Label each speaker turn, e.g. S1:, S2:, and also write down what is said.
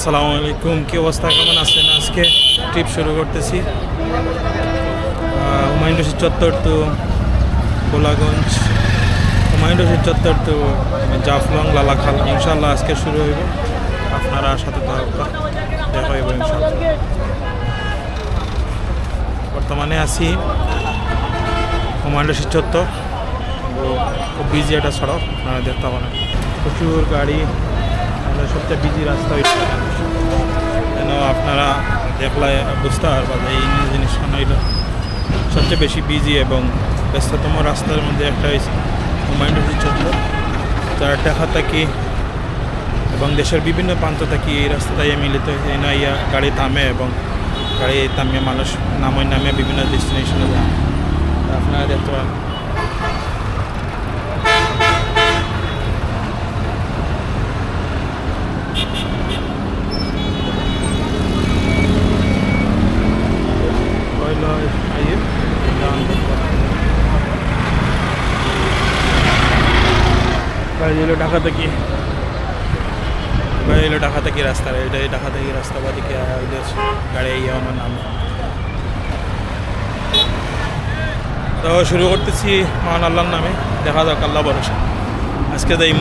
S1: আসসালামু আলাইকুম, কি অবস্থা, কেমন আছেন? আজকে ট্রিপ শুরু করতেছি হুমায়ুন রশিদ চত্বর টু গোলাগঞ্জ, হুমায়ুন রশিদ চত্বর টু জাফলং লালাখাল। ইনশাল্লাহ আজকে শুরু হইব, আপনারা সাথে দেখা হইব ইনশাল্লাহ। বর্তমানে আছি হুমায়ুন রশিদ চত্বর, খুব বিজি একটা সড়ক, আপনারা দেখতে পাবেন প্রচুর গাড়ি, সবচেয়ে বিজি রাস্তা যেন আপনারা দেখলে বুঝতে পারবা যে এই জিনিসটা হইল সবচেয়ে বেশি বিজি এবং ব্যস্ততম রাস্তার মধ্যে একটা হয়েছে হুমায়ুন রশিদ চত্বর। যারা ঢাকা থাকি এবং দেশের বিভিন্ন প্রান্ত থাকি এই রাস্তাটাই মিলিত হয়েছে না, ইয়া গাড়ি থামে এবং গাড়ি থামিয়ে মানুষ নামে বিভিন্ন ডেস্টিনেশনে যায়। আপনারা দেখতে পারেন ঢাকা থেকে ঢাকা থেকে রাস্তা, এটাই ঢাকা থেকে রাস্তা বা দিকে গাড়ি ইয়ে আমার নাম। তো শুরু করতেছি মহান আল্লাহর নামে, দেখা যাক আল্লাহ ভরসা। আজকে তাই